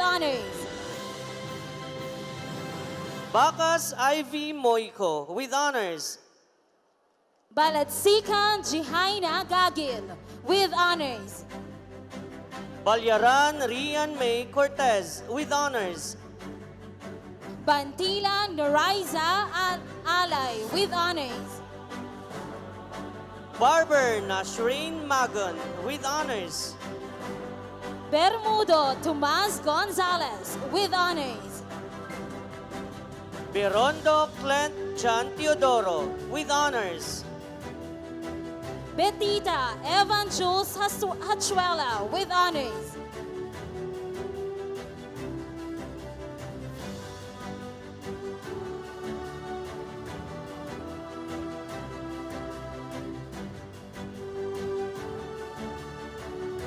honors. Bacchus Ivy Moico with honors. Balatsikan Jihaina Gagil with honors. Balyaran Rian May Cortez with honors. Bantila Noraiza Alay with honors. Barber Nashreen Magon with honors. Bermudo Tomas Gonzalez with honors. Birondo Clint John Teodoro with honors. Betita Evan Jules Hachuela with honors.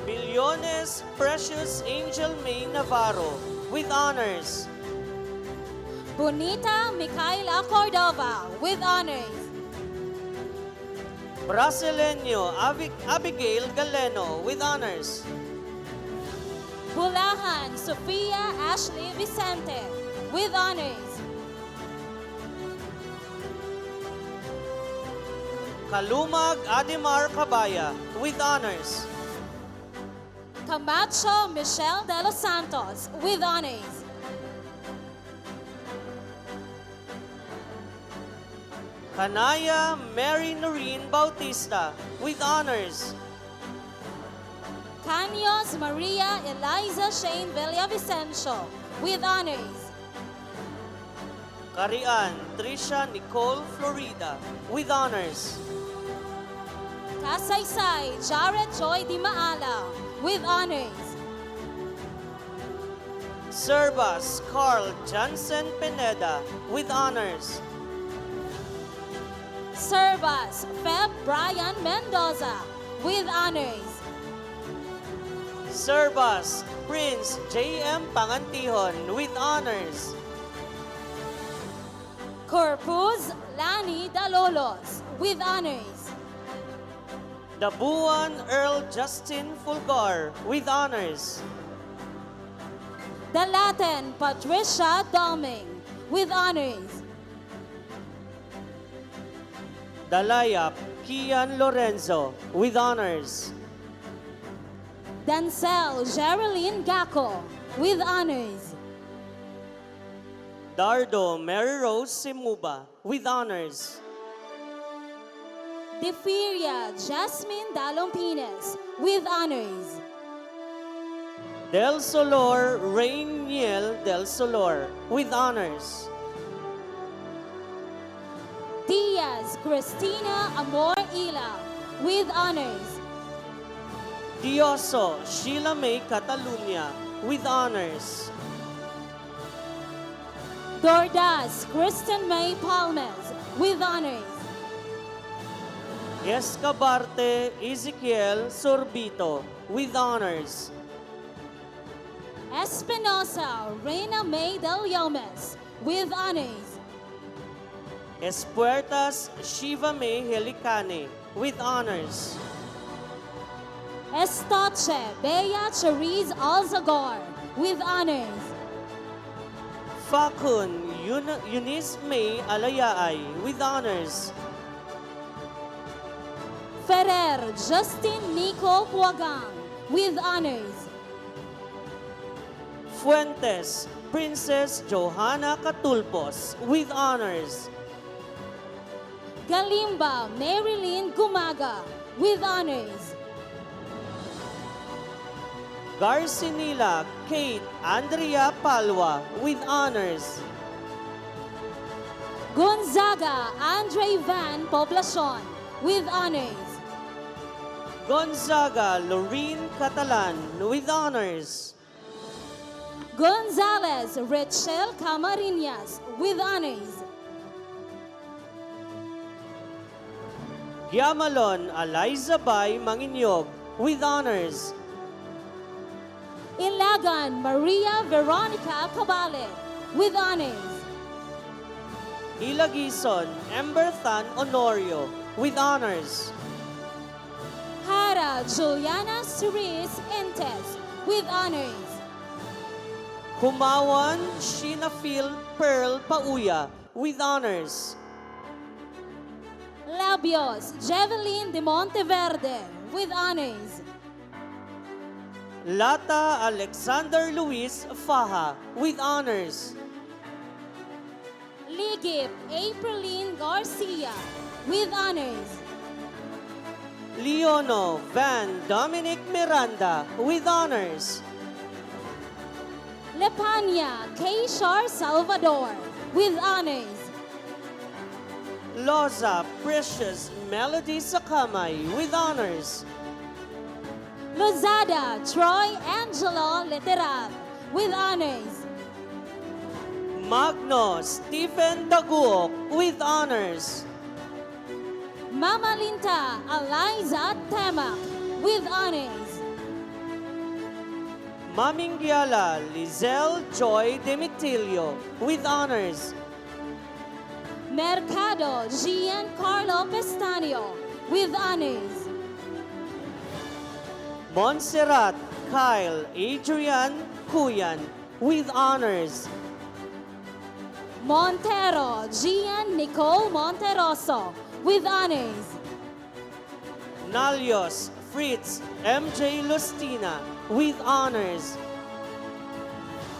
Millones Precious Angel May Navarro with honors. Bonita Micaela Cordova with honors. Brasileño Abigail Galeno with honors. Bulahan Sofia Ashley Vicente with honors. Kalumag Ademar Cabaya with honors. Camacho Michelle de los Santos with honors. Kanaya Mary Noreen Bautista with honors. Caños Maria Eliza Shane Villavicencio with honors. Karian Trisha Nicole Florida with honors. Kasaysay Jared Joy Di Maala with honors. Servas Carl Johnson Pineda with honors. Servas Feb Brian Mendoza with honors. Servas Prince J.M. Pangantihon with honors. Corpus Lani Dalolos with honors. Dabuan Earl Justin Fulgar with honors. Dalaten Patricia Doming with honors. Dalayap Kian Lorenzo with honors. Dancel Geraldine Gaco with honors. Dardo Mary Rose Simuba with honors. Defiria Jasmine Dalompines with honors. Del Solor Rainiel Del Solor with honors. Diaz Cristina Amor Ila with honors. Dioso Sheila May Catalunya with honors. Dordas Kristen May Palmes with honors. Escabarte Ezekiel Sorbito with honors. Espinosa Reina May Del Yomes with honors. Espuertas Shiva May Helicane with honors. Estoche Bea Cheriz Alzagar with honors. Fakun Eunice May Alayaay with honors. Ferrer Justin Nico Puagang with honors. Fuentes Princess Johanna Catulpos with honors. Galimba Marilyn Gumaga with honors. Garcinila Kate Andrea Palwa with honors. Gonzaga Andre Van Poblacion with honors. Gonzaga Lorene Catalan with honors. Gonzalez Rachel Camarinas with honors. Giamalon Eliza Bay Manginyog with honors. Ilagan Maria Veronica Cabale with honors. Ilagison Ember Than Honorio with honors. Hara Juliana Cerise Entes with honors. Kumawan Shinafil Pearl Pauya with honors. Labios Jevelyn de Monteverde with honors. Lata Alexander Luis Faja with honors. Ligip Apriline Garcia with honors. Leono Van Dominic Miranda with honors. Lepania Keishar Salvador with honors. Loza Precious Melody Sakamay with honors. Lozada Troy Angelo Literal with honors. Magno Stephen Daguok with honors. Mamalinta Eliza Temak with honors. Mamingyala Lizelle Joy Demitilio with honors. Mercado Giancarlo Pestanio with honors. Montserrat Kyle Adrian Kuyan with honors. Montero Gian Nicole Monteroso with honors. Nalios Fritz MJ Lustina with honors.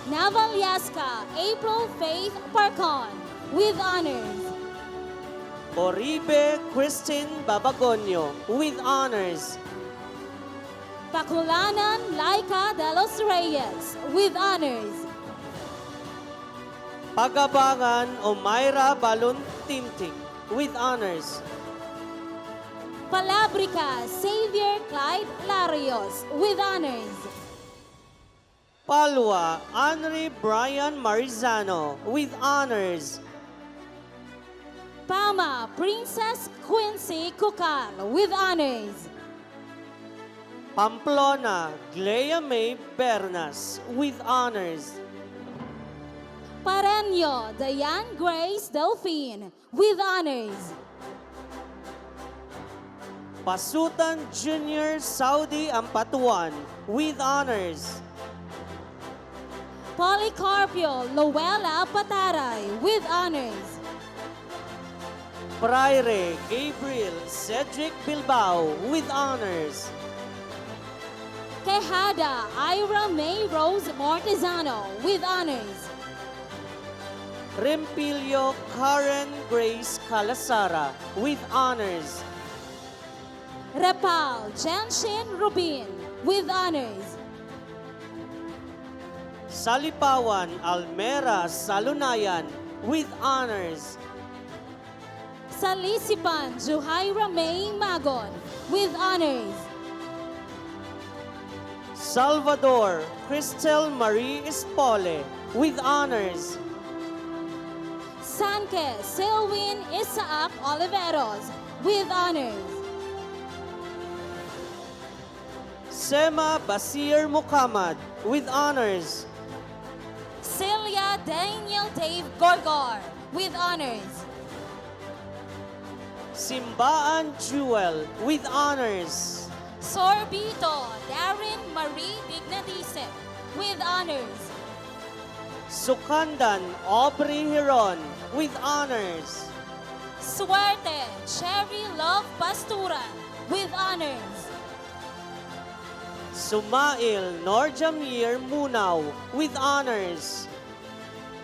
Navalyaska April Faith Parcon with honors. Oribe Christine Babagonyo with honors. Paculanan Laika de los Reyes with honors. Pagabangan Omaira Baluntintik with honors. Palabrica Xavier Clyde Larios with honors. Palwa Henry Brian Marizano with honors. Pama Princess Quincy Kukal with honors. Pamplona Glea May Bernas with honors. Pareño Diane Grace Delphine with honors. Pasutan Junior Saudi Ampatuan with honors. Policarpio Luella Pataray with honors. Praire Gabriel Cedric Bilbao with honors. Quejada Ira May Rose Mortizano with honors. Rempilio Karen Grace Calasara with honors. Repal Janshin Rubin with honors. Salipawan Almera Salunayan with honors. Salisipan Juhaira May Magon with honors. Salvador Cristel Marie Espole with honors. Sanke Selwyn Isaac Oliveros with honors. Sema Basir Muhammad with honors. Celia Daniel Dave Gorgor with honors. Simbaan Jewel with honors. Sorbito Darren Marie Dignadice with honors. Sukandan Aubrey Hiron with honors. Suerte Cherry Love Pasturan with honors. Sumail Norjamir Munaw with honors.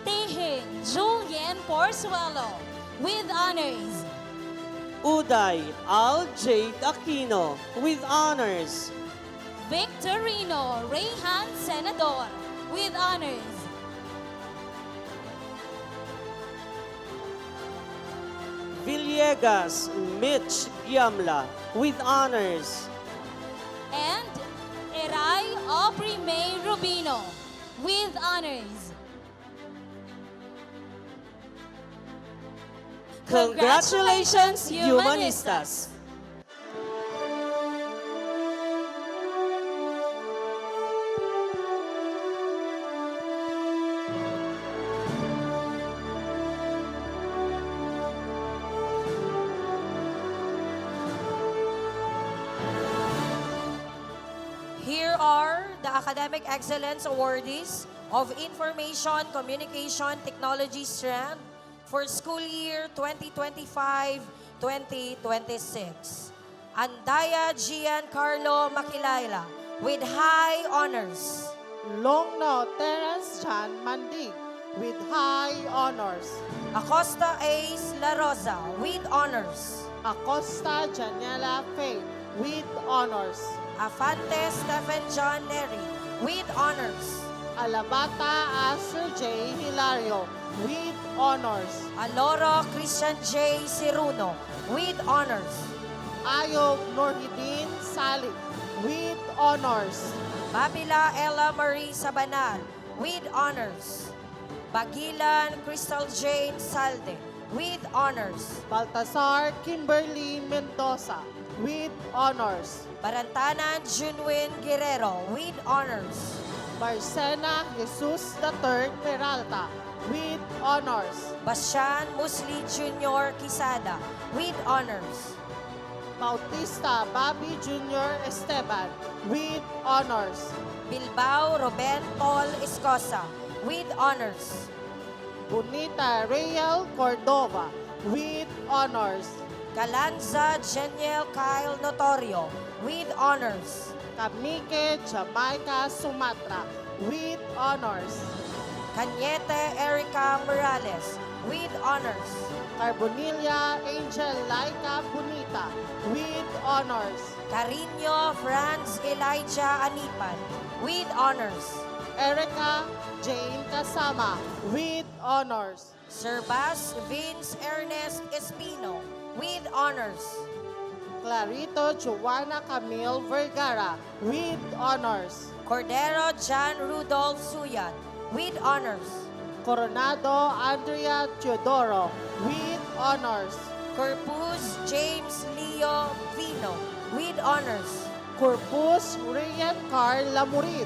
Tihin Julian Porzuelo with honors. Uday Al Jade Aquino with honors. Victorino Reyhan Senador with honors. Villegas Mitch Giamla with honors. And Eray Aubrey May Rubino with honors. Congratulations, Humanistas! Here are the Academic Excellence Awardees of Information Communication Technology strand for school year 2025-2026. Andaya Giancarlo Makilayla with high honors. Longno Terence John Mandig with high honors. Acosta Ace La Rosa with honors. Acosta Janela Faith with honors. Afante Stephen John Neri with honors. Alabata Asher J. Hilario with honors. Aloro Christian J. Ciruno with honors. Ayog Nurhidin Salik with honors. Babila Ella Marie Sabanal with honors. Bagilan Crystal Jane Salde with honors. Baltasar Kimberly Mendoza with honors. Barantanan Junwin Guerrero with honors. Barcena Jesus III Peralta with honors. Basyan Musli Jr. Quisada with honors. Bautista Bobby Jr. Esteban with honors. Bilbao Ruben Paul Escosa with honors. Bonita Real Cordova with honors. Galanza Geniel Kyle Notorio with honors. Kamike Jamaica Sumatra with honors. Cañete Erica Morales with honors. Carbonilla Angel Laika Bonita with honors. Carino Franz Elijah Anipan with honors. Erica Jane Kasama with honors. Serbas Vince Ernest Espino with honors. Clarito Joanna Camille Vergara with honors. Cordero John Rudolph Suyat with honors. Coronado Andrea Teodoro with honors. Corpus James Leo Vino with honors. Corpus Rian Carl Lamurid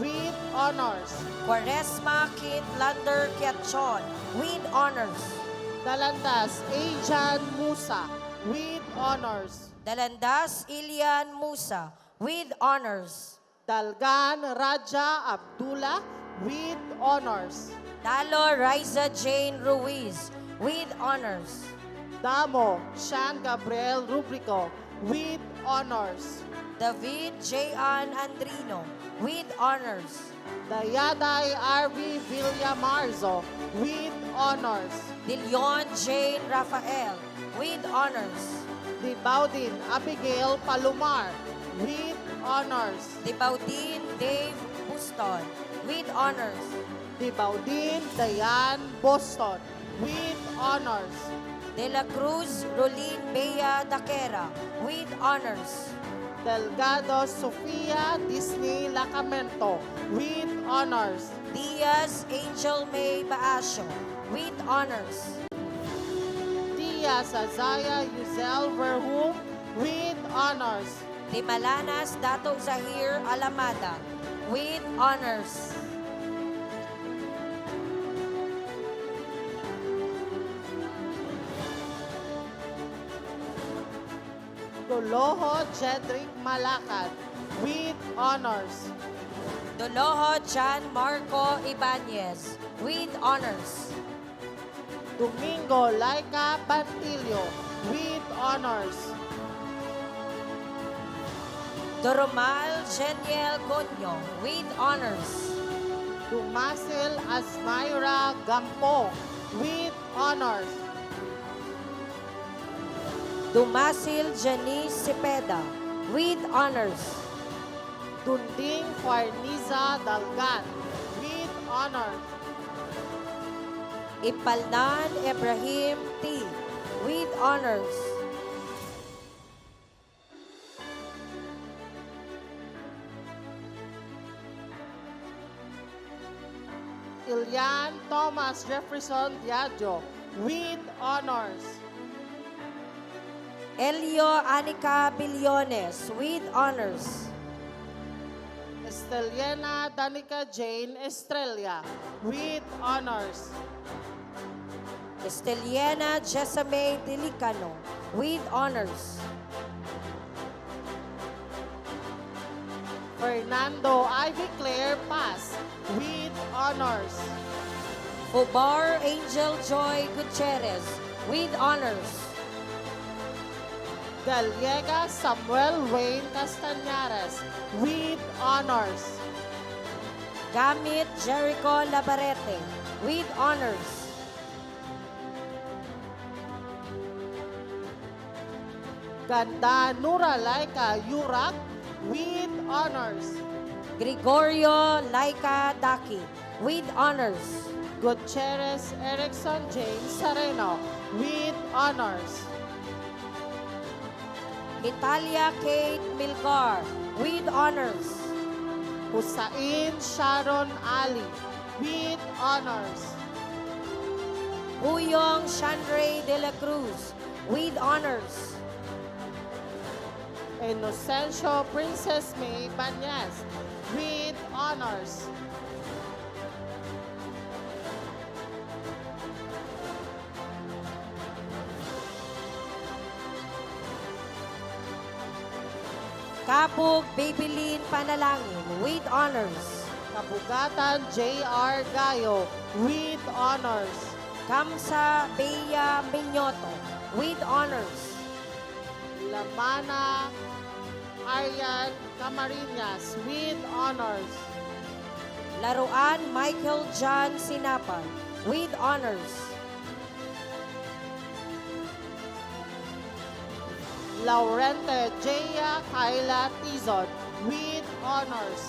with honors. Quaresma Kit Lander Kiatchon with honors. Dalandas Ajan Musa with honors. Dalandas Ilian Musa with honors. Dalgan Raja Abdullah with honors. Dalo Riza Jane Ruiz with honors. Damo Sean Gabriel Rubrico with honors. David J.An. Andrino with honors. Dayaday R.V. Villamarzo with honors. Dilion Jane Rafael with honors. Dibaudin Abigail Palomar with honors. Dibaudin Dave Buston with honors. Dibaudin Dayan Boston with honors. De la Cruz Rolin Bea Daquera with honors. Delgado Sofia Disney Lacamento with honors. Diaz Angel May Baasio with honors. Diaz Azaya Yuzel Verhum with honors. De Malanas Dato Zahir Alamada with honors. Doloho Jedrick Malakad with honors. Doloho John Marco Ibanez with honors. Domingo Laika Bantilio with honors. Doromal Geniel Conyo with honors. Dumasil Asmayra Gampo with honors. Dumasil Janice Cepeda with honors. Dunding Farniza Dalgan with honors. Ipalnan Ibrahim T with honors. Ilian Thomas Jefferson Diageo with honors. Elio Anica Billones with honors. Esteliana Danica Jane Estrella with honors. Esteliana Jesame Delicano with honors. Fernando Ivy Claire Paz with honors. Fubar Angel Joy Gutierrez with honors. Gallega Samuel Wayne Castañares with honors. Gamit Jericho Labarete with honors. Ganda Nura Laika Yurak with honors. Gregorio Laika Daki with honors. Gutierrez Erickson James Sereno with honors. Italia Kate Milgar with honors. Husain Sharon Ali with honors. Huyong Shandray de la Cruz with honors. Inocencio Princess May Banyas with honors. Kapug Babylin Panalangin with honors. Kabugatan J.R. Gayo with honors. Kamsa Bea Minyoto with honors. Lamana Aryan Camarinas with honors. Laruan Michael John Sinapan with honors. Laurente Jaya Kyla Tizon with honors.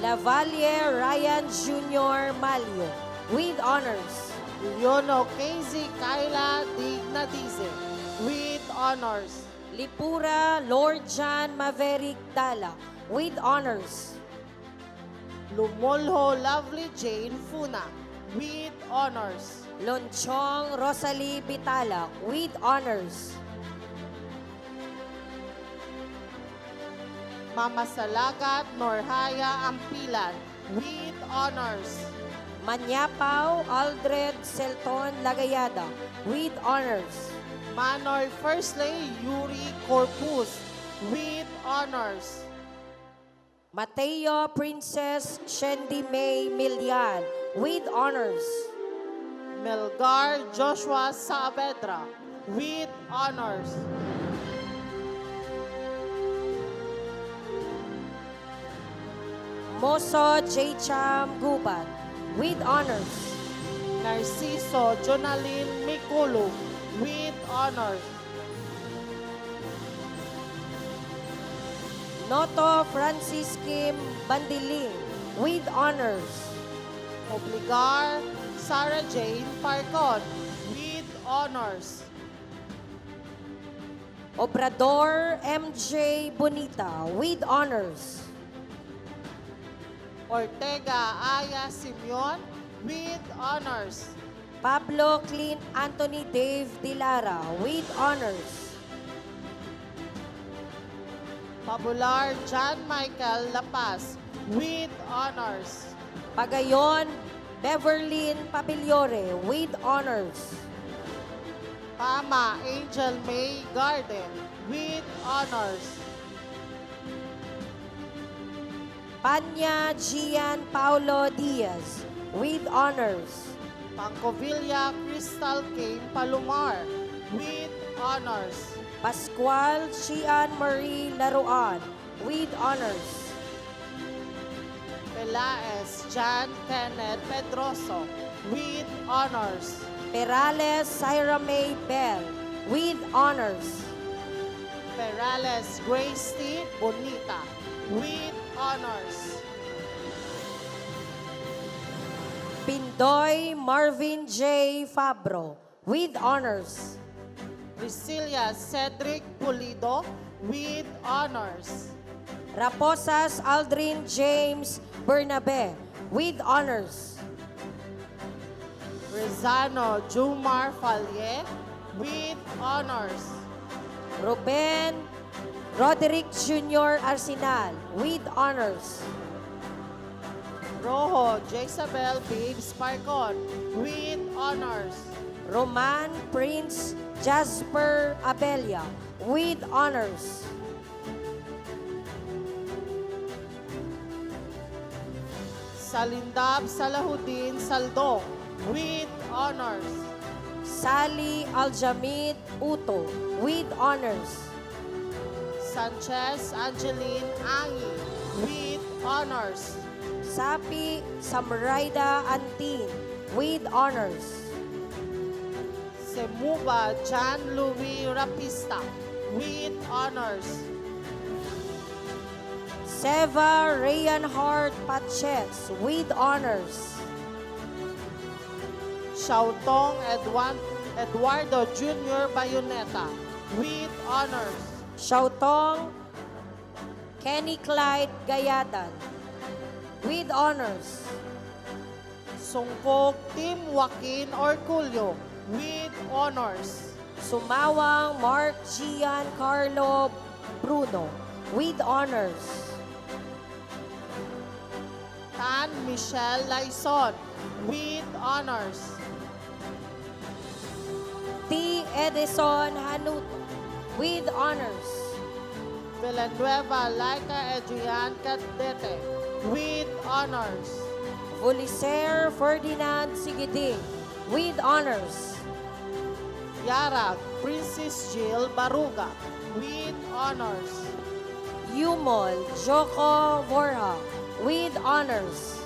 Lavalier Ryan Jr. Malio with honors. Leono Casey Kyla Dignadize with honors. Lipura Lord John Maverick Dala with honors. Lumulho Lovely Jane Funa with honors. Lonchong Rosalie Bitala with honors. Mama Salagat Norhaya Ampilan with honors. Manyapao Aldred Selton Lagayada with honors. Manoy First Lady Yuri Corpus with honors. Mateo Princess Shendi May Milian with honors. Melgar Joshua Saavedra with honors. Moso J. Cham Gubat with honors. Narciso Jonalyn Mikulu with honors. Noto Francis Kim Bandiling with honors. Obligar Sarah Jane Parcon with honors. Obrador MJ Bonita with honors. Ortega Aya Simeon with honors. Pablo Clint Anthony Dave Dilara with honors. Popular John Michael Lapaz with honors. Pagayon Beverlyn Papiliore with honors. Pama Angel May Garden with honors. Panya Gian Paulo Diaz with honors. Pancovilla Crystal Kane Palomar with honors. Pascual Cian Marie Laruan with honors. Pelaez John Kenneth Pedroso with honors. Perales Syra May Bell with honors. Perales Grace T. Bonita with honors. Pindoy Marvin J. Fabro with honors. Priscilla Cedric Pulido with honors. Raposas Aldrin James Bernabe with honors. Rezano Jumar Falye with honors. Ruben Roderick Jr. Arsenal with honors. Rojo Jezabel Babes Parcon with honors. Roman Prince Jasper Abelia with honors. Salindab Salahuddin Saldong, with honors. Sally Aljamid Uto, with honors. Sanchez Angeline Angi, with honors. Sapi Samraida Antin, with honors. Semuba John Louis Rapista, with honors. Seva Rayan Hart Patchets, with honors. Xiaotong Eduardo Jr. Bayoneta, with honors. Xiaotong Kenny Clyde Gayadan, with honors. Sungkok Tim Joaquin Orculio, with honors. Sumawang Mark Gian Carlo Bruno, with honors. Tan Michelle Laison, with honors. T. Edison Hanuto, with honors. Villanueva Laika Adrian Cadete, with honors. Bulicer Ferdinand Sigiding, with honors. Yarag Princess Jill Baruga, with honors. Yumol Joko Vorha, with honors.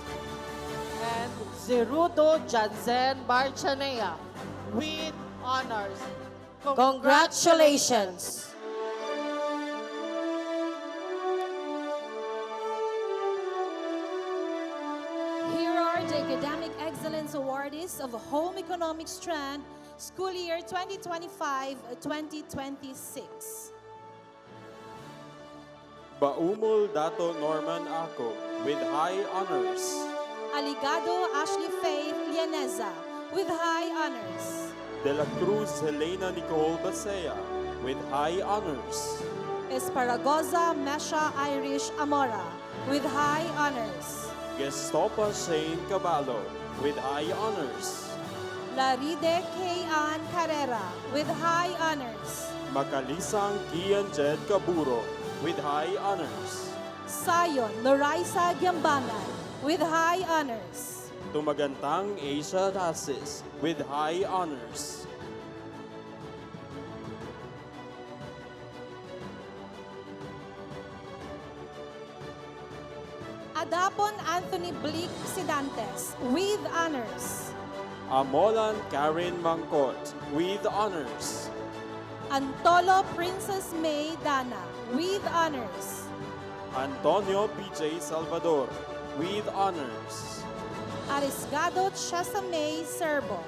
And Zerudo Janzen Barchanea, with honors. Congratulations! Here are the Academic Excellence Awardees of Home Economics Strand, School Year 2025-2026. Baumol Dato Norman Ako with high honors. Aligado Ashley Faith Lianeza with high honors. De la Cruz Helena Nicole Basea with high honors. Esparagoza Mesha Irish Amora with high honors. Gestopa Shane Caballo with high honors. Laride K. Ann Carrera with high honors. Makalisang Kian Jed Caburo with high honors. Sayon Noraisa Giambangan with high honors. Tumagantang Asia Dasis with high honors. Adapon Anthony Blick Sidantes with honors. Amolan Karen Mangkot with honors. Antolo Princess May Dana with honors. Antonio PJ Salvador with honors. Arisgado Chesamay Serbo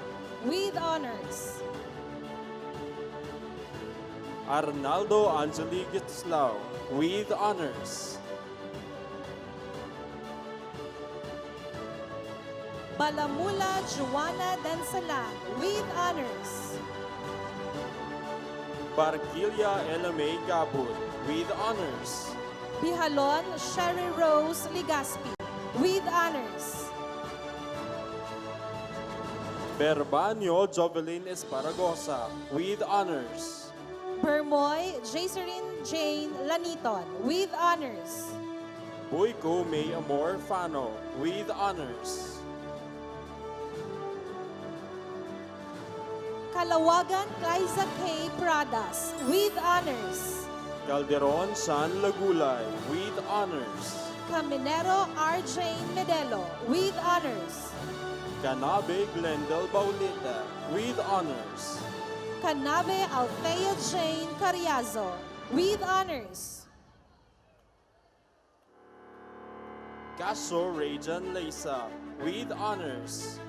with honors. Arnaldo Angeli Gitzlau with honors. Balamula Juana Dansalan with honors. Barquilla Elamay Gabut with honors. Bihalon Sherry Rose Ligaspi with honors. Berbanio Jovelyn Esparagosa with honors. Bermoy Jacerin Jane Laniton with honors. Boyko May Amor Fano with honors. Kalawagan Liza K. Pradas with honors. Calderon San Lagulay with honors. Caminero R. Jane Medelo with honors. Canabe Glendale Baulita with honors. Canabe Althea Jane Carriazo with honors. Caso Rajan Leysa with honors.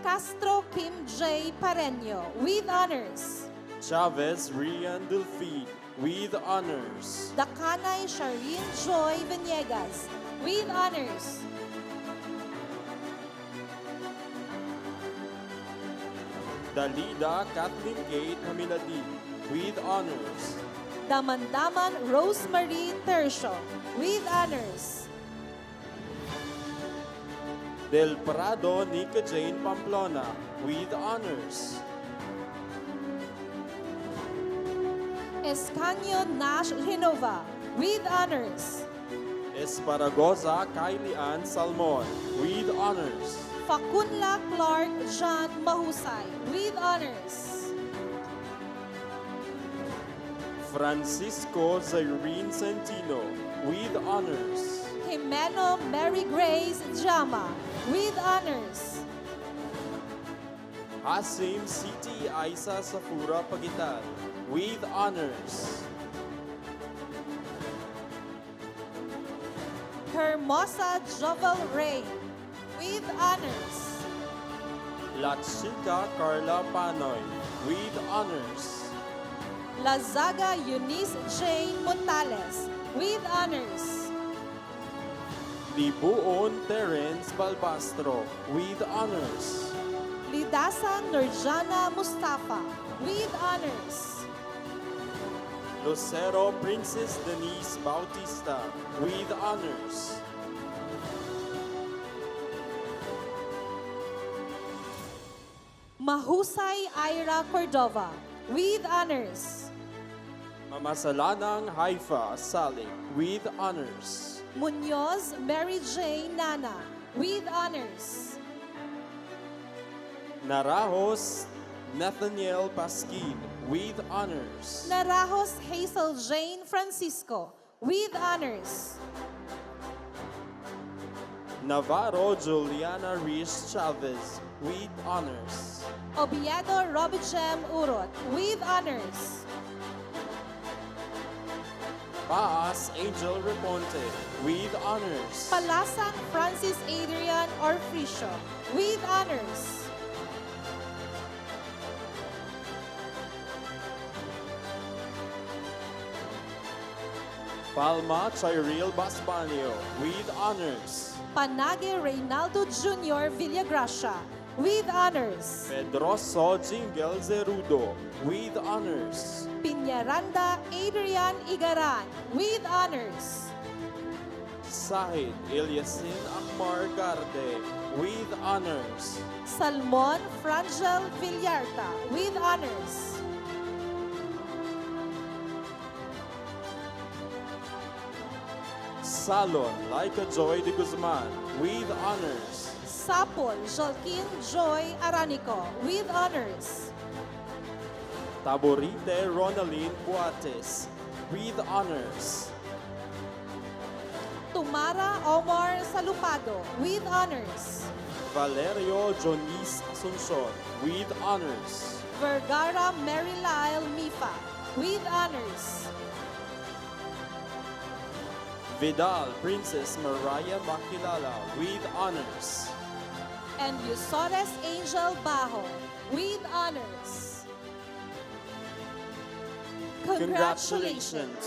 Castro Kim J. Pareño with honors. Chavez Rian Delfin with honors. Dakanay Sharin Joy Venegas with honors. Dalida Kathleen Kate Hamiladi with honors. Damandaman Rosemary Tercio with honors. Del Prado Nika Jane Pamplona with honors. Escanio Nash Genova with honors. Esparagoza Kailian Salmon with honors. Facunla Clark John Mahusay with honors. Francisco Zyrene Centino with honors. Jimeno Mary Grace Jama with honors. Hasim City Aisa Safura Pagitan with honors. Hermosa Jovel Ray with honors. La Chica Carla Panoy with honors. Lazaga Eunice Jane Montales with honors. Libuon Terence Balbastro with honors. Lidasan Nurjana Mustafa with honors. Lucero Princess Denise Bautista with honors. Mahusay Ira Cordova with honors. Mamasalanang Haifa Salik with honors. Munoz Mary Jane Nana with honors. Narajos Nathaniel Pasquin with honors. Narajos Hazel Jane Francisco with honors. Navarro Juliana Riz Chavez with honors. Obiedo Robichem Urot with honors. Paas Angel Reponte with honors. Palasan Francis Adrian Orfricio with honors. Palma Chiril Basbanio with honors. Panage Reynaldo Jr. Villagracia with honors. Pedroso Jingle Zerudo with honors. Piñaranda Adrian Igaran with honors. Sahid Ilyasin Akmar Garde with honors. Salmon Frangel Villarta with honors. Salon Laika Joy de Guzman with honors. Sapol Joaquin Joy Aranico with honors. Taborite Ronaldine Buates with honors. Tumara Omar Salupado with honors. Valerio Jonis Asuncion with honors. Vergara Mary Lyle Mifa with honors. Vidal Princess Mariah Makilala with honors. And Yusores Angel Bajo with honors. Congratulations.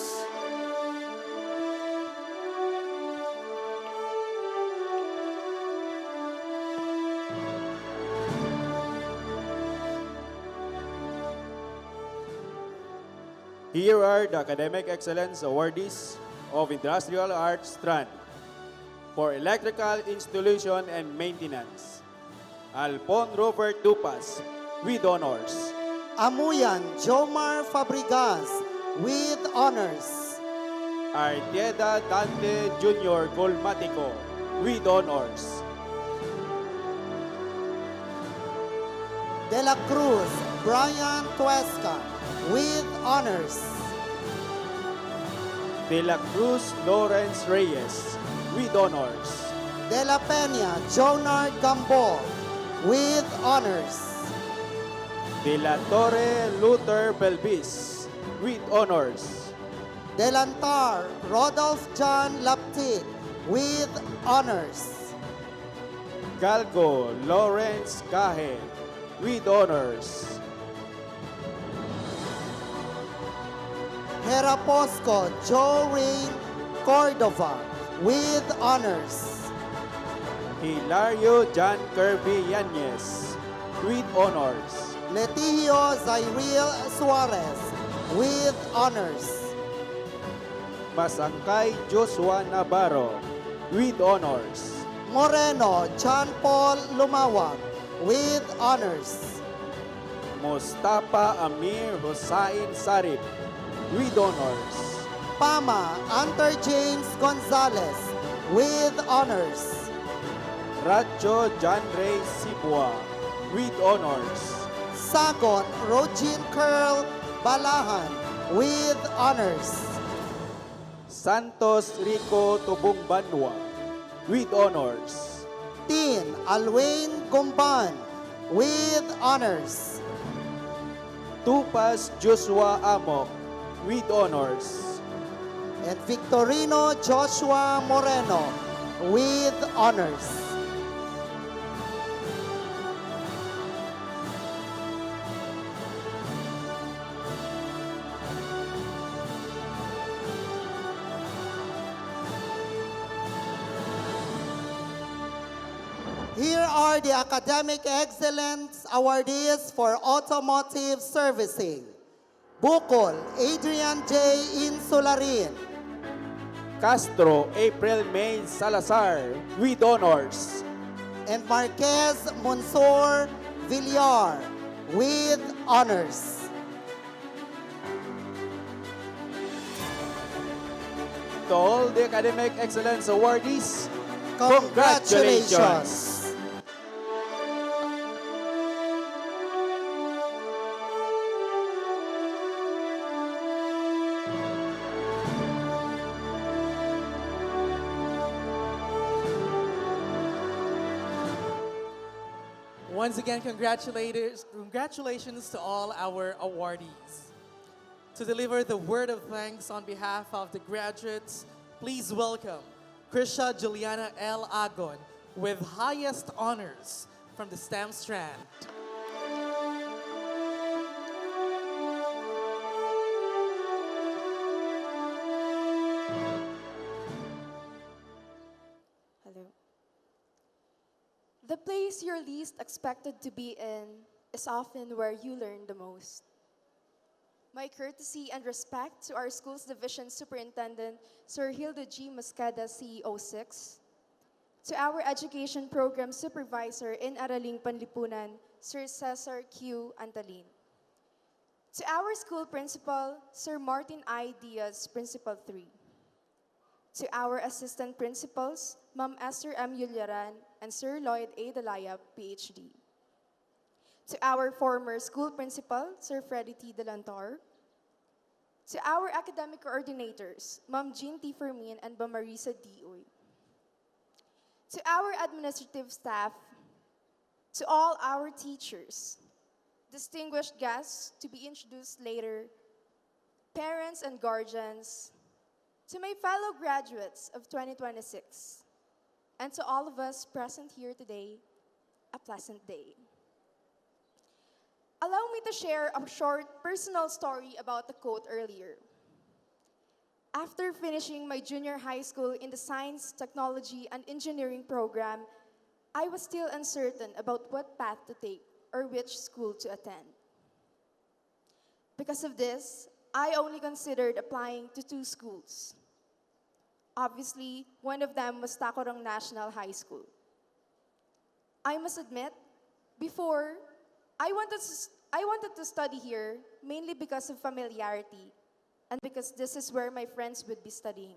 Here are the Academic Excellence Awardees of Industrial Arts Strand for Electrical Installation and Maintenance. Alpon Robert Dupas with honors. Amuyan Jomar Fabregas with honors. Artieda Dante Jr. Colmatico with honors. De la Cruz Brian Tuesca with honors. De la Cruz Lawrence Reyes with honors. De la Peña Jonard Gambo with honors. De la Torre Luther Belvis with honors. Delantar Rodolph John Laptit with honors. Galgo Lawrence Cahe with honors. Heraposco Joe Rain Cordova with honors. Hilario John Kirby Yanez with honors. Letigio Zairiel Suarez with honors. Masangkay Joshua Navarro with honors. Moreno John Paul Lumawag with honors. Mustafa Amir Hussain Sarip with honors. Pama Hunter James Gonzalez with honors. Radyo John Ray Sibua, with honors. Sagon Rogin Curl Balahan, with honors. Santos Rico Tubong Banwa, with honors. Tin Alwayne Gumban, with honors. Tupas Joshua Amok, with honors. And Victorino Joshua Moreno, with honors. Here are the Academic Excellence Awardees for Automotive Servicing. Bukol, Adrian J. Insularin. Castro April May Salazar, with honors. And Marquez Monsor Villar, with honors. To all the Academic Excellence Awardees, Congratulations! Once again, congratulations to all our awardees. To deliver the word of thanks on behalf of the graduates, please welcome Krisha Juliana L. Agon with highest honors from the STEM strand. Hello. The place you're least expected to be in is often where you learn the most. My courtesy and respect to our school's division superintendent, Sir Hilda G. Mosqueda, CEO 6, to our education program supervisor in Araling Panlipunan, Sir Cesar Q. Antalin, to our school principal, Sir Martin I. Diaz, Principal 3, to our assistant principals, Ma'am Esther M. Yuliaran and Sir Lloyd A. Dalaya, PhD. To our former school principal, Sir Freddy T. Delantor. To our academic coordinators, Ma'am Jean T. Fermin and Ma'am Marisa D. Uy. To our administrative staff, to all our teachers, distinguished guests to be introduced later, parents and guardians, to my fellow graduates of 2026, and to all of us present here today, a pleasant day. Allow me to share a short personal story about the quote earlier. After finishing my junior high school in the Science, Technology, and Engineering program, I was still uncertain about what path to take or which school to attend. Because of this, I only considered applying to 2 schools. Obviously, one of them was Tacorong National High School. I must admit, before, I wanted to study here mainly because of familiarity and because this is where my friends would be studying.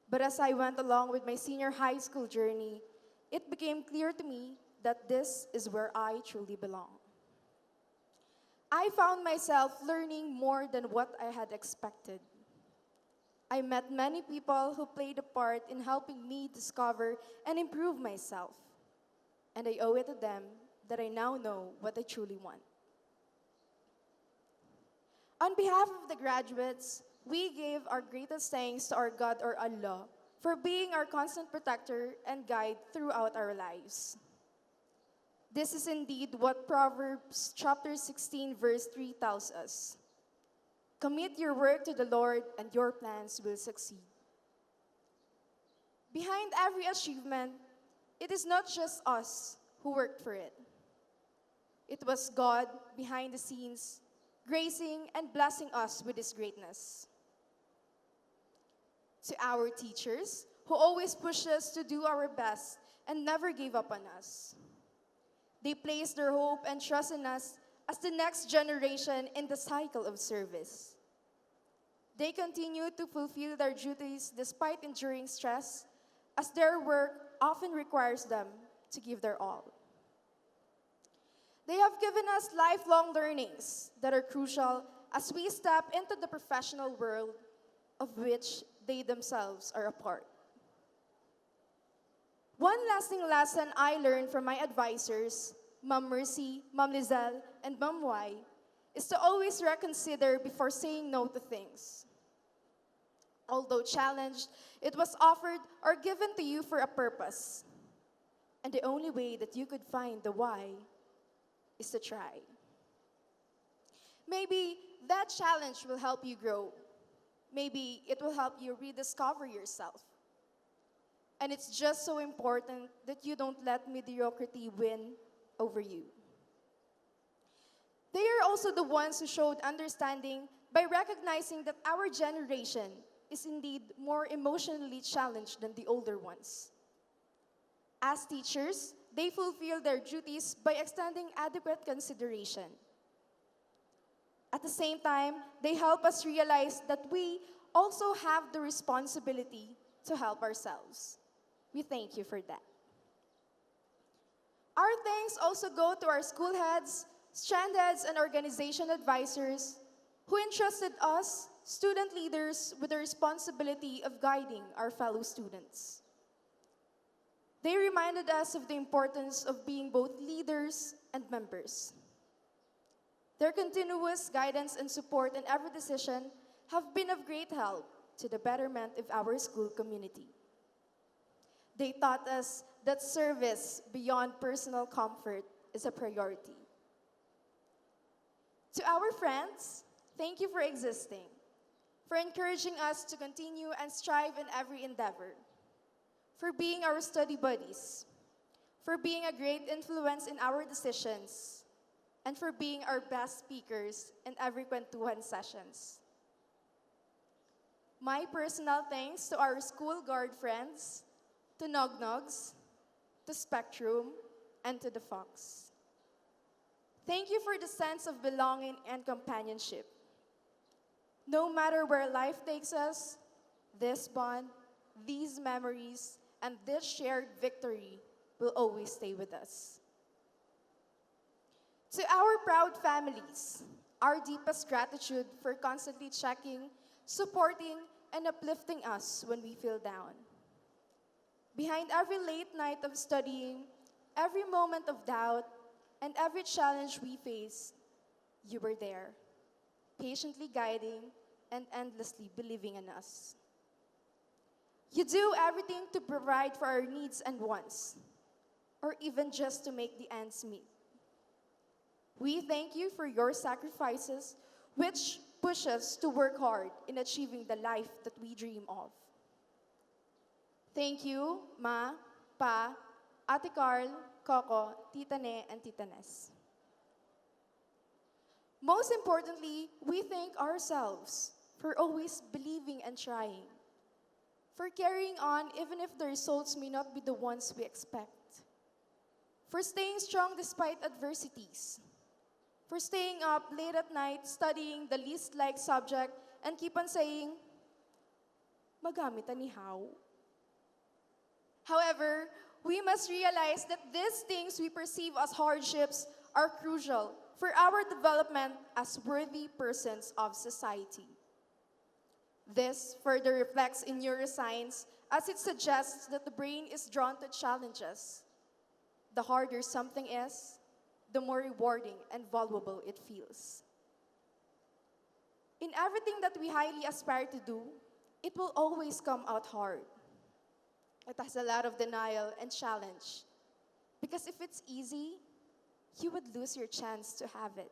But as I went along with my senior high school journey, it became clear to me that this is where I truly belong. I found myself learning more than what I had expected. I met many people who played a part in helping me discover and improve myself. And I owe it to them that I now know what I truly want. On behalf of the graduates, we give our greatest thanks to our God or Allah for being our constant protector and guide throughout our lives. This is indeed what Proverbs chapter 16 verse 3 tells us. Commit your work to the Lord and your plans will succeed. Behind every achievement, it is not just us who worked for it. It was God behind the scenes, gracing and blessing us with His greatness. To our teachers, who always pushed us to do our best and never gave up on us. They placed their hope and trust in us as the next generation in the cycle of service. They continue to fulfill their duties despite enduring stress, as their work often requires them to give their all. They have given us lifelong learnings that are crucial as we step into the professional world of which they themselves are a part. One lasting lesson I learned from my advisors, Ma'am Mercy, Ma'am Lizelle, and Ma'am Y, is to always reconsider before saying no to things. Although challenged, it was offered or given to you for a purpose. And the only way that you could find the why is to try. Maybe that challenge will help you grow. Maybe it will help you rediscover yourself. And it's just so important that you don't let mediocrity win over you. They are also the ones who showed understanding by recognizing that our generation is indeed more emotionally challenged than the older ones. As teachers, they fulfill their duties by extending adequate consideration. At the same time, they help us realize that we also have the responsibility to help ourselves. We thank you for that. Our thanks also go to our school heads, strand heads, and organization advisors who entrusted us, student leaders, with the responsibility of guiding our fellow students. They reminded us of the importance of being both leaders and members. Their continuous guidance and support in every decision have been of great help to the betterment of our school community. They taught us that service beyond personal comfort is a priority. To our friends, thank you for existing, for encouraging us to continue and strive in every endeavor, for being our study buddies, for being a great influence in our decisions, and for being our best speakers in every kwentuhan sessions. My personal thanks to our school guard friends, to Nognogs, to Spectrum, and to the Fox. Thank you for the sense of belonging and companionship. No matter where life takes us, this bond, these memories, and this shared victory will always stay with us. To our proud families, our deepest gratitude for constantly checking, supporting, and uplifting us when we feel down. Behind every late night of studying, every moment of doubt, and every challenge we face, you were there, patiently guiding and endlessly believing in us. You do everything to provide for our needs and wants, or even just to make the ends meet. We thank you for your sacrifices, which push us to work hard in achieving the life that we dream of. Thank you, Ma, Pa, Ate Carl, Coco, Tita Ne, and Tita Nes. Most importantly, we thank ourselves for always believing and trying, for carrying on even if the results may not be the ones we expect, for staying strong despite adversities, for staying up late at night studying the least liked subject and keep on saying, magamit ni how. However, we must realize that these things we perceive as hardships are crucial for our development as worthy persons of society. This further reflects in neuroscience as it suggests that the brain is drawn to challenges. The harder something is, the more rewarding and valuable it feels. In everything that we highly aspire to do, it will always come out hard. It has a lot of denial and challenge. Because if it's easy, you would lose your chance to have it.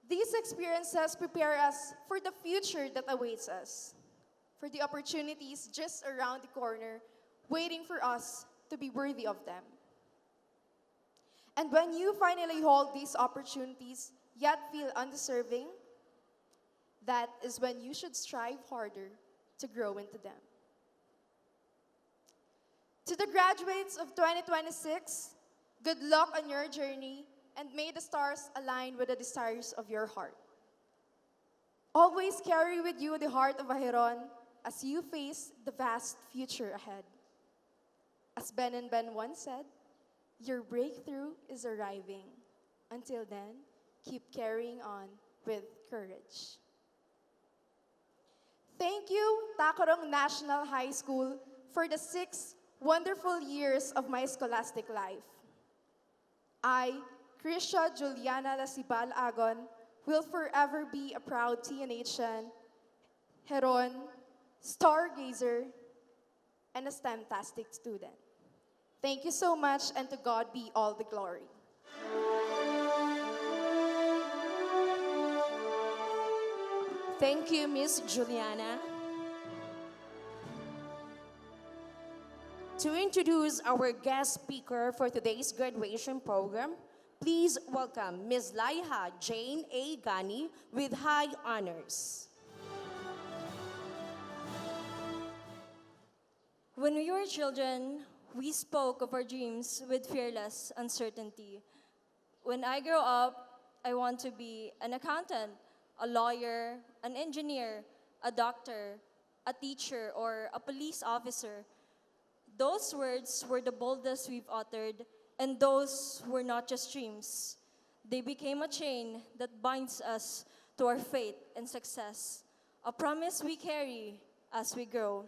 These experiences prepare us for the future that awaits us, for the opportunities just around the corner, waiting for us to be worthy of them. And when you finally hold these opportunities, yet feel undeserving, that is when you should strive harder to grow into them. To the graduates of 2026, good luck on your journey, and may the stars align with the desires of your heart. Always carry with you the heart of a Heron as you face the vast future ahead. As Ben and Ben once said, your breakthrough is arriving. Until then, keep carrying on with courage. Thank you, Tacorong National High School, for the 6 wonderful years of my scholastic life. I, Krisha Juliana Lasibal Agon, will forever be a proud TNHan, Heron, stargazer, and a STEM-tastic student. Thank you so much, and to God be all the glory. Thank you, Miss Juliana. To introduce our guest speaker for today's graduation program, please welcome Ms. Laiha Jane A. Gani with high honors. When we were children, we spoke of our dreams with fearless uncertainty. When I grow up, I want to be an accountant, a lawyer, an engineer, a doctor, a teacher, or a police officer. Those words were the boldest we've uttered, and those were not just dreams. They became a chain that binds us to our fate and success, a promise we carry as we grow.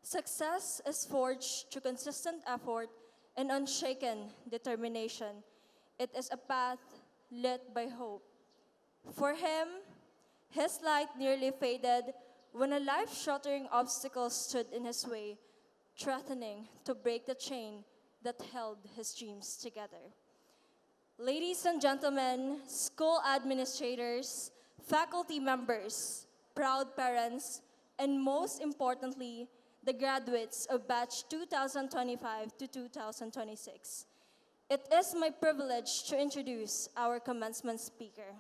Success is forged through consistent effort and unshaken determination. It is a path lit by hope. For him, his light nearly faded when a life-shattering obstacle stood in his way, threatening to break the chain that held his dreams together. Ladies and gentlemen, school administrators, faculty members, proud parents, and most importantly, the graduates of batch 2025 to 2026. It is my privilege to introduce our commencement speaker.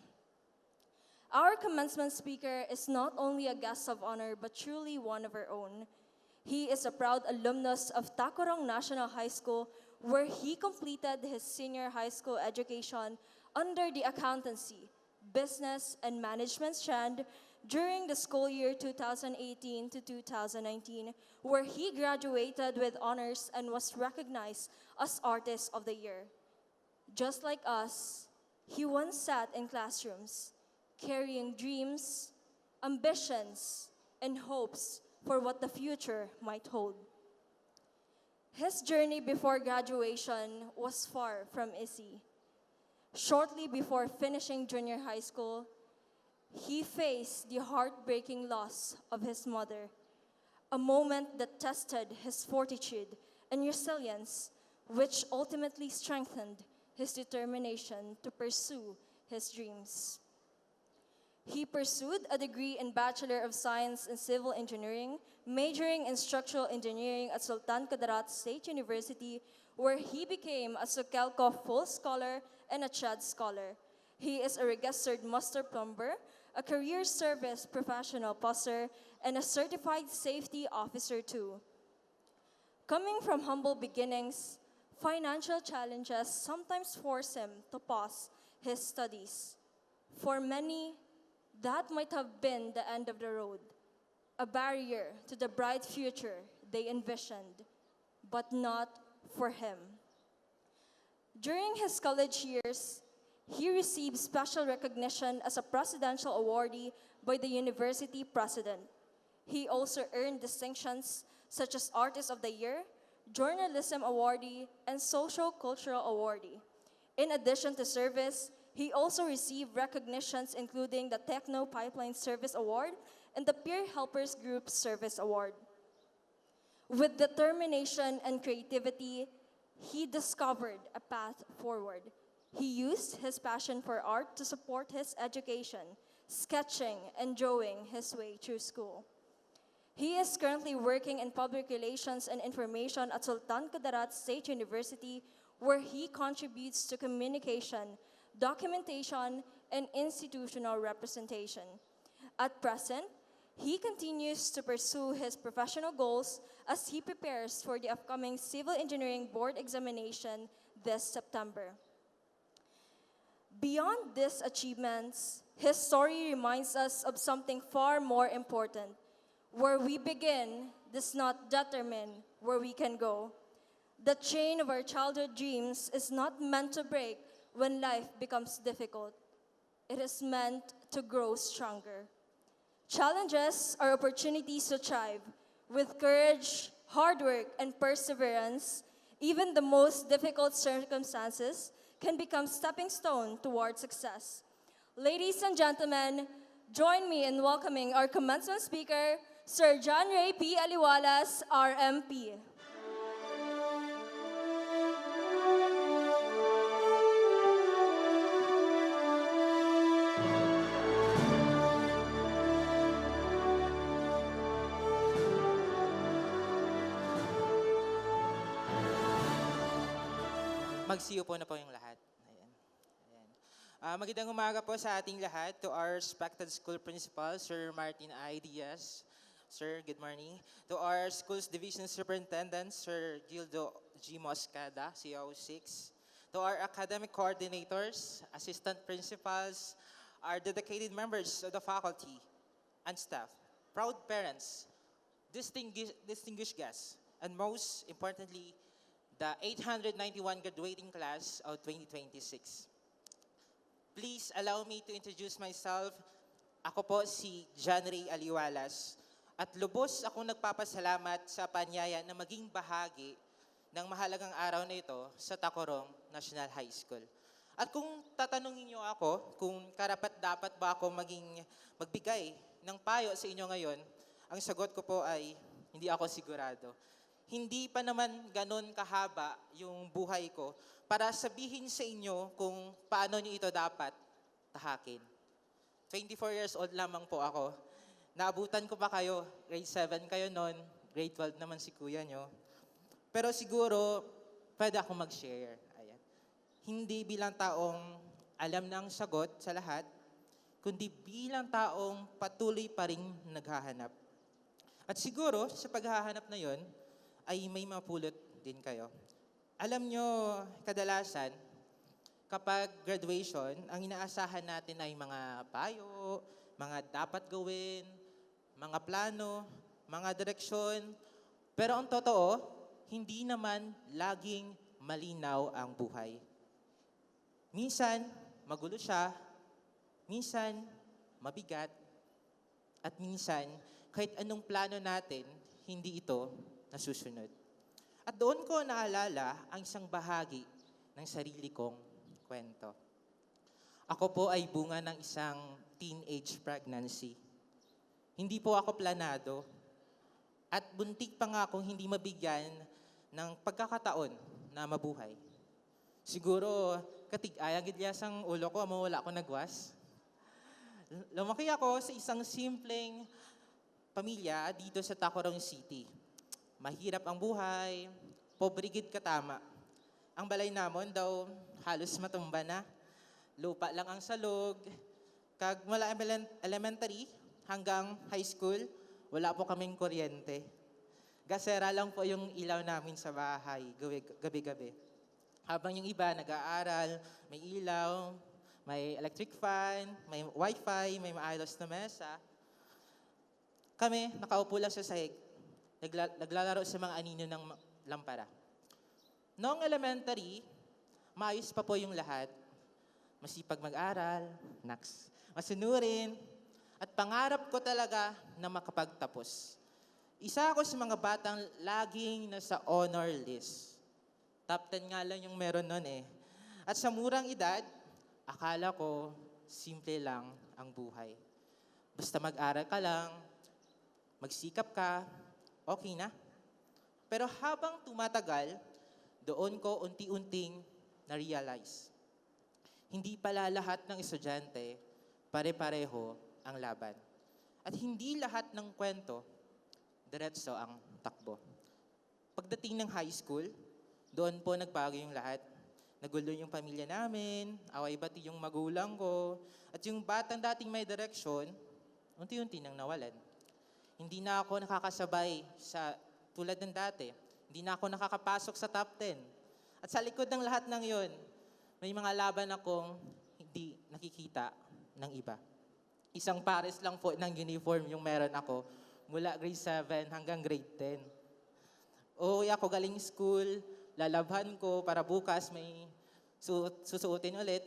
Our commencement speaker is not only a guest of honor, but truly one of our own. He is a proud alumnus of Tacorong National High School, where he completed his senior high school education under the accountancy, business, and management strand during the school year 2018 to 2019, where he graduated with honors and was recognized as Artist of the Year. Just like us, he once sat in classrooms, carrying dreams, ambitions, and hopes for what the future might hold. His journey before graduation was far from easy. Shortly before finishing junior high school, he faced the heartbreaking loss of his mother, a moment that tested his fortitude and resilience, which ultimately strengthened his determination to pursue his dreams. He pursued a degree in Bachelor of Science in Civil Engineering, majoring in Structural Engineering at Sultan Kudarat State University, where he became a Sokelco Full Scholar and a CHED Scholar. He is a registered Master Plumber, a Career Service Professional Pusser, and a Certified Safety Officer too. Coming from humble beginnings, financial challenges sometimes force him to pause his studies. For many, that might have been the end of the road, a barrier to the bright future they envisioned, but not for him. During his college years, he received special recognition as a presidential awardee by the university president. He also earned distinctions such as Artist of the Year, Journalism Awardee, and Social Cultural Awardee. In addition to service, he also received recognitions including the Techno Pipeline Service Award and the Peer Helpers Group Service Award. With determination and creativity, he discovered a path forward. He used his passion for art to support his education, sketching and drawing his way through school. He is currently working in public relations and information at Sultan Kudarat State University, where he contributes to communication, documentation, and institutional representation. At present, he continues to pursue his professional goals as he prepares for the upcoming Civil Engineering Board examination this September. Beyond these achievements, his story reminds us of something far more important. Where we begin does not determine where we can go. The chain of our childhood dreams is not meant to break when life becomes difficult. It is meant to grow stronger. Challenges are opportunities to thrive. With courage, hard work, and perseverance, even the most difficult circumstances can become stepping stone toward success. Ladies and gentlemen, join me in welcoming our commencement speaker, Sir John Ray P. Aliwalas, RMP. Magsiyo po na po yung lahat. Ayan. Ayan. Magandang umaga po sa ating lahat, to our respected school principal, Sir Martin I. Diaz. Sir, good morning. To our school's division superintendent, Sir Gildo G. Moscada, CO6. To our academic coordinators, assistant principals, our dedicated members of the faculty and staff, proud parents, distinguished guests, and most importantly, the 891 graduating class of 2026. Please allow me to introduce myself. Ako po si John Ray Aliwalas at lubos akong nagpapasalamat sa panyaya na maging bahagi ng mahalagang araw na ito sa Tacorong National High School. At kung tatanungin niyo ako kung karapat-dapat ba ako magbigay ng payo sa inyo ngayon, ang sagot ko po ay hindi ako sigurado. Hindi pa naman ganun kahaba yung buhay ko para sabihin sa inyo kung paano niyo ito dapat tahakin. 24 years old lamang po ako. Naabutan ko pa kayo, grade 7 kayo noon, grade 12 naman si kuya nyo. Pero siguro, pwede ako mag-share. Ayan. Hindi bilang taong alam na ang sagot sa lahat, kundi bilang taong patuloy pa rin naghahanap. At siguro, sa paghahanap na yon, ay may mapulot din kayo. Alam nyo, kadalasan, kapag graduation, ang inaasahan natin ay mga payo, mga dapat gawin, mga plano, mga direksyon. Pero ang totoo, hindi naman laging malinaw ang buhay. Minsan, magulo siya. Minsan, mabigat. At minsan, kahit anong plano natin, hindi ito nasusunod. At doon ko naalala ang isang bahagi ng sarili kong kwento. Ako po ay bunga ng isang teenage pregnancy. Hindi po ako planado at buntik pa nga akong hindi mabigyan ng pagkakataon na mabuhay. Siguro, katig-ayang gidyasang ulo ko, mawala ako nagwas. Lumaki ako sa isang simpleng pamilya dito sa Tacorong City. Mahirap ang buhay, pobrigid katama. Ang balay namon daw halos matumba na. Lupa lang ang salog. Kag mula elementary hanggang high school, wala po kaming kuryente. Gasera lang po yung ilaw namin sa bahay, gabi-gabi. Habang yung iba nag-aaral, may ilaw, may electric fan, may wifi, may maayos na mesa. Kami, nakaupo lang sa sahig, naglalaro sa mga anino ng lampara. Noong elementary, maayos pa po yung lahat. Masipag mag-aral, masunurin, at pangarap ko talaga na makapagtapos. Isa ako sa mga batang laging nasa honor list. Top 10 nga lang yung meron nun eh. At sa murang edad, akala ko simple lang ang buhay. Basta mag-aral ka lang, magsikap ka, okay na. Pero habang tumatagal, doon ko unti-unting na-realize. Hindi pala lahat ng estudyante pare-pareho ang laban. At hindi lahat ng kwento, diretso ang takbo. Pagdating ng high school, doon po nagbago yung lahat. Nagulo yung pamilya namin, away-bati yung magulang ko, at yung batang dating may direksyon, unti-unti nang nawalan. Hindi na ako nakakasabay sa tulad ng dati. Hindi na ako nakakapasok sa top 10. At sa likod ng lahat ng yon, may mga laban akong hindi nakikita ng iba. Isang pares lang po ng uniform yung meron ako mula grade 7 hanggang grade 10. Uuwi ako galing school, lalabhan ko para bukas may susuotin ulit.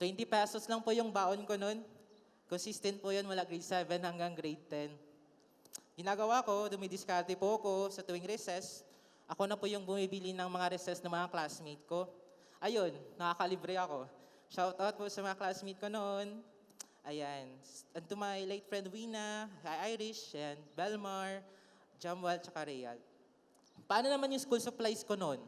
20 pesos lang po yung baon ko noon. Consistent po yun mula grade 7 hanggang grade 10. Ginagawa ko, dumidiskarte po ako sa tuwing recess. Ako na po yung bumibili ng mga recess ng mga classmate ko. Ayun, nakakalibre ako. Shoutout po sa mga classmate ko noon. Ayan. And to my late friend Wina, Irish, and Belmar, Jamwal, tsaka Real. Paano naman yung school supplies ko noon?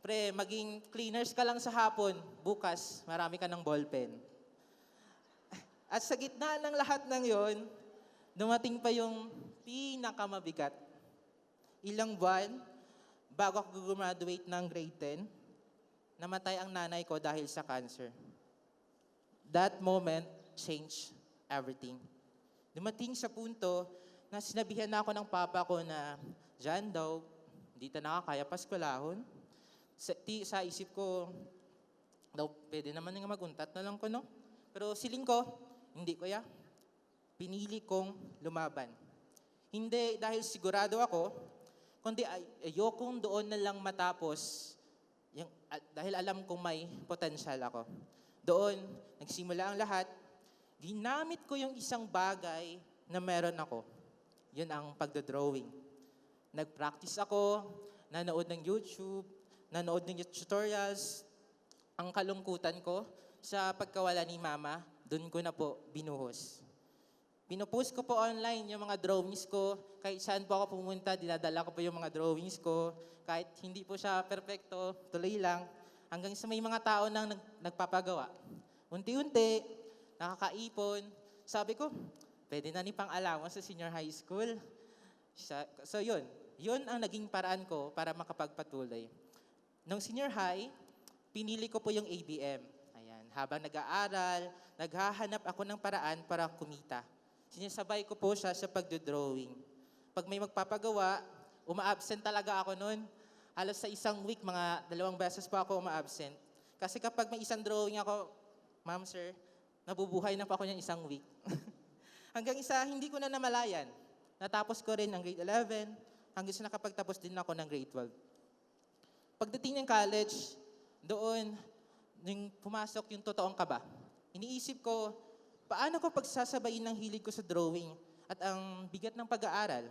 Pre, maging cleaners ka lang sa hapon. Bukas, marami ka ng ballpen. At sa gitna ng lahat ng yon, dumating pa yung pinakamabigat. Ilang buwan, bago ako graduate ng grade 10, namatay ang nanay ko dahil sa cancer. That moment changed everything. Dumating sa punto na sinabihan na ako ng papa ko na, Jan daw, hindi ta nakakaya paskwalahon. Sa isip ko, daw, pwede naman nga maguntat na lang ko, no? Pero siling ko, hindi ko ya. Pinili kong lumaban. Hindi dahil sigurado ako, kundi ayokong doon na lang matapos dahil alam kong may potensyal ako. Doon, nagsimula ang lahat. Ginamit ko yung isang bagay na meron ako. Yun ang pagdodrawing. Nag-practice ako, nanood ng YouTube, nanood ng tutorials. Ang kalungkutan ko, sa pagkawala ni Mama, doon ko na po binuhos. Pinupost ko po online yung mga drawings ko. Kahit saan po ako pumunta, dinadala ko po yung mga drawings ko. Kahit hindi po siya perfecto, tuloy lang. Hanggang sa may mga tao nang nagpapagawa. Unti-unti, nakakaipon. Sabi ko, pwede na ni pang-allowance sa senior high school. So yun. Yun ang naging paraan ko para makapagpatuloy. Nung senior high, pinili ko po yung ABM. Ayan. Habang nag-aaral, naghahanap ako ng paraan para kumita. Sinasabay ko po siya sa pagdodrawing. Pag may magpapagawa, uma-absent talaga ako noon. Halos sa isang week, mga 2 beses pa ako uma-absent. Kasi kapag may isang drawing ako, ma'am, sir, nabubuhay na pa ako ng isang week. Hanggang isa, hindi ko na namalayan. Natapos ko rin ang grade 11, hanggang sa nakapagtapos din ako ng grade 12. Pagdating ng college, doon, nung pumasok yung totoong kaba, iniisip ko, paano ko pagsasabayin ng hilig ko sa drawing at ang bigat ng pag-aaral?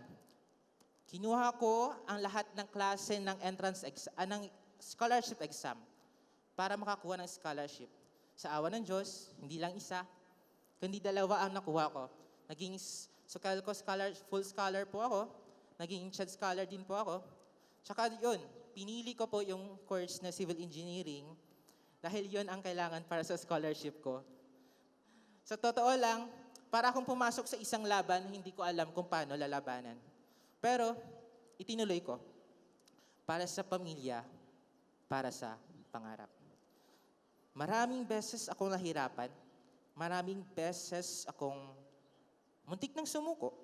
Kinuha ko ang lahat ng klase ng ng scholarship exam para makakuha ng scholarship. Sa awa ng Diyos, hindi lang isa, kundi 2 ang nakuha ko. Naging full scholar po ako, naging CHED scholar din po ako. Tsaka yun, pinili ko po yung course na civil engineering dahil yun ang kailangan para sa scholarship ko. Sa totoo lang, para akong pumasok sa isang laban, hindi ko alam kung paano lalabanan. Pero, itinuloy ko. Para sa pamilya, para sa pangarap. Maraming beses akong nahirapan. Maraming beses akong muntik nang sumuko.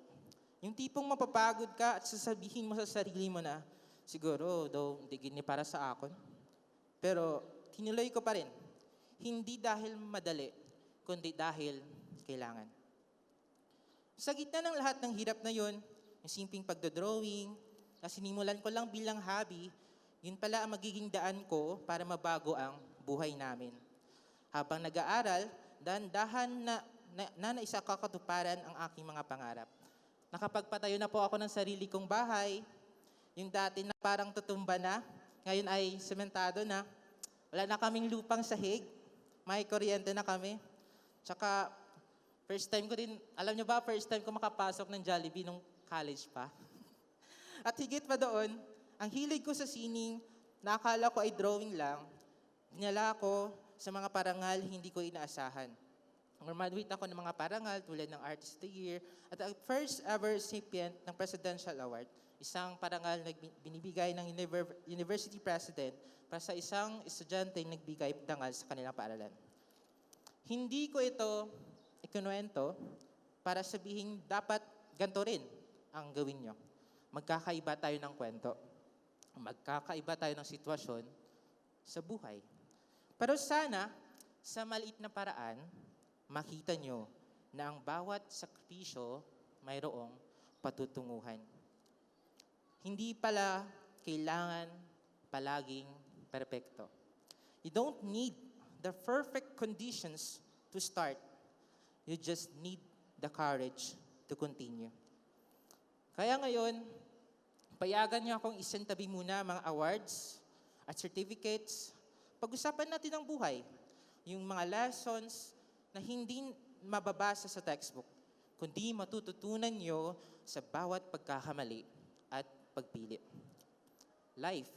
Yung tipong mapapagod ka at sasabihin mo sa sarili mo na, siguro, daw, hindi gini para sa akon. Pero, tinuloy ko pa rin. Hindi dahil madali, kundi dahil kailangan. Sa gitna ng lahat ng hirap na yun, yung simpleng pagdodrawing, na sinimulan ko lang bilang hobby, yun pala ang magiging daan ko para mabago ang buhay namin. Habang nag-aaral, dahan-dahan na isa kakatuparan ang aking mga pangarap. Nakapagpatayo na po ako ng sarili kong bahay. Yung dati na parang tutumba na, ngayon ay sementado na. Wala na kaming lupang sahig. May kuryente na kami. Tsaka, first time ko din, alam nyo ba, first time ko makapasok ng Jollibee nung college pa. At higit pa doon, ang hilig ko sa sining, na akala ko ay drawing lang, dinala ko sa mga parangal hindi ko inaasahan. Graduate ako ng mga parangal tulad ng Artist of the Year at ang first ever recipient ng Presidential Award, isang parangal na binibigay ng University President para sa isang estudyante na nagbigay dangal sa kanilang paaralan. Hindi ko ito ikinuwento para sabihin dapat ganito rin ang gawin nyo. Magkakaiba tayo ng kwento. Magkakaiba tayo ng sitwasyon sa buhay. Pero sana, Sa maliit na paraan, makita nyo na ang bawat sakripisyo mayroong patutunguhan. Hindi pala kailangan palaging perpekto. You don't need the perfect conditions to start. You just need the courage to continue. Kaya ngayon, payagan niyo akong isintabi muna mga awards at certificates. Pag-usapan natin ang buhay. Yung mga lessons na hindi mababasa sa textbook, kundi matututunan nyo sa bawat pagkakamali at pagpili. Life.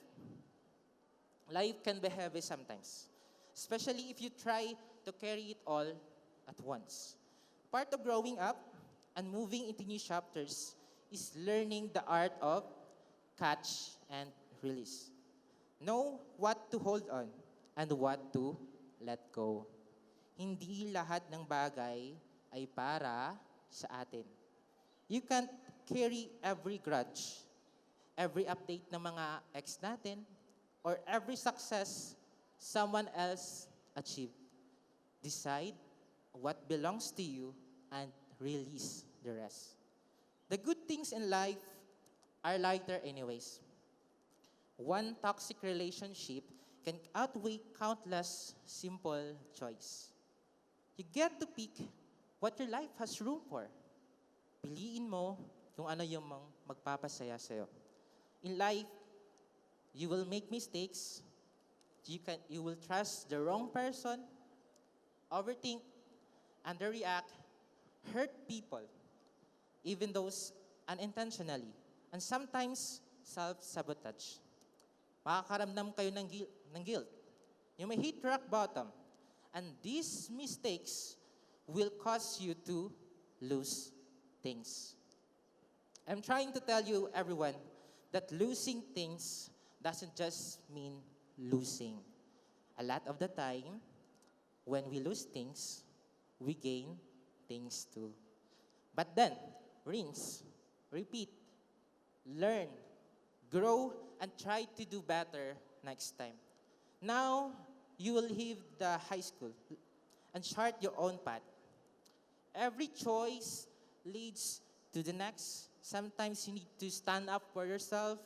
Life can be heavy sometimes, especially if you try to carry it all at once. Part of growing up and moving into new chapters is learning the art of catch and release. Know what to hold on and what to let go. Hindi lahat ng bagay ay para sa atin. You can't carry every grudge, every update ng mga ex natin, or every success someone else achieved. Decide what belongs to you and release the rest. The good things in life are lighter anyways. One toxic relationship can outweigh countless simple choice. You get to pick what your life has room for. Piliin mo kung ano yung magpapasaya sa'yo. In life, you will make mistakes. You will trust the wrong person, overthink, underreact, hurt people, even those unintentionally, and sometimes self-sabotage. Makakaramdam kayo ng guilt. You may hit rock bottom, and these mistakes will cause you to lose things. I'm trying to tell you, everyone, that losing things doesn't just mean losing. A lot of the time, when we lose things, we gain things too. But then, rinse, repeat, learn, grow, and try to do better next time. Now, you will leave the high school and chart your own path. Every choice leads to the next. Sometimes you need to stand up for yourself.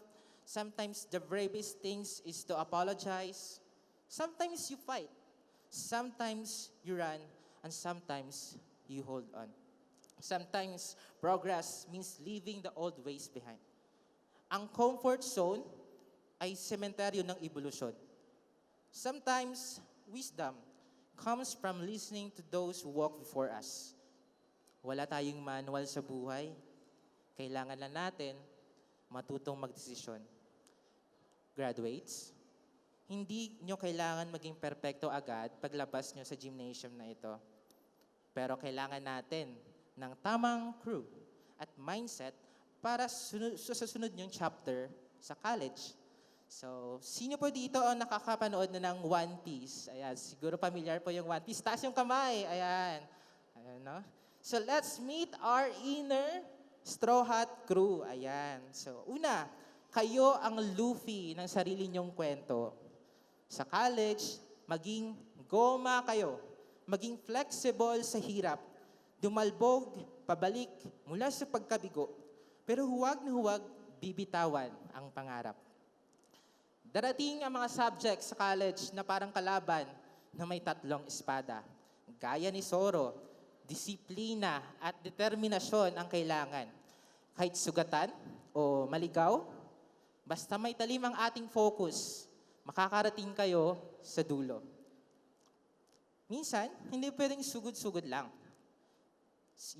Sometimes the bravest things is to apologize. Sometimes you fight. Sometimes you run. And sometimes you hold on. Sometimes progress means leaving the old ways behind. Ang comfort zone ay sementeryo ng evolusyon. Sometimes wisdom comes from listening to those who walk before us. Wala tayong manual sa buhay. Kailangan na natin matutong magdesisyon. Graduates, hindi nyo kailangan maging perpekto agad paglabas nyo sa gymnasium na ito. Pero kailangan natin ng tamang crew at mindset para sa sunod nyong chapter sa college. So, sino po dito ang nakakapanood na ng One Piece? Ayan, siguro familiar po yung One Piece. Taas yung kamay. Ayan. Ayan, no? So, let's meet our inner Straw Hat crew. Ayan. So, una, kayo ang Luffy ng sarili nyong kwento. Sa college, maging goma kayo. Maging flexible sa hirap. Dumalbog, pabalik, mula sa pagkabigo. Pero huwag na huwag bibitawan ang pangarap. Darating ang mga subjects sa college na parang kalaban na may tatlong espada. Gaya ni Zoro, disiplina at determinasyon ang kailangan. Kahit sugatan o maligaw, basta may talim ang ating focus, makakarating kayo sa dulo. Minsan, hindi pwedeng sugod-sugod lang.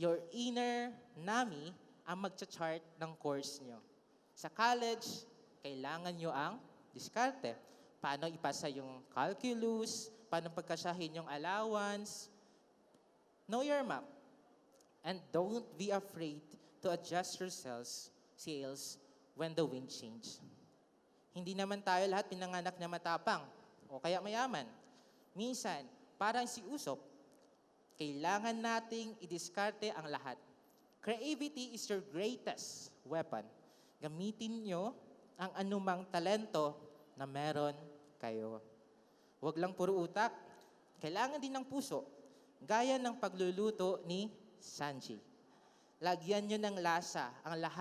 Your inner Nami ang magcha-chart ng course nyo. Sa college, kailangan nyo ang diskarte. Paano ipasa yung calculus, paano pagkasyahin yung allowance. Know your map. And don't be afraid to adjust your sails when the wind change. Hindi naman tayo lahat pinanganak na matapang o kaya mayaman. Minsan, parang si Usop, kailangan nating idiskarte ang lahat. Creativity is your greatest weapon. Gamitin nyo ang anumang talento na meron kayo. Huwag lang puro utak. kailangan din ng puso, gaya ng pagluluto ni Sanji. Lagyan nyo ng lasa ang lahat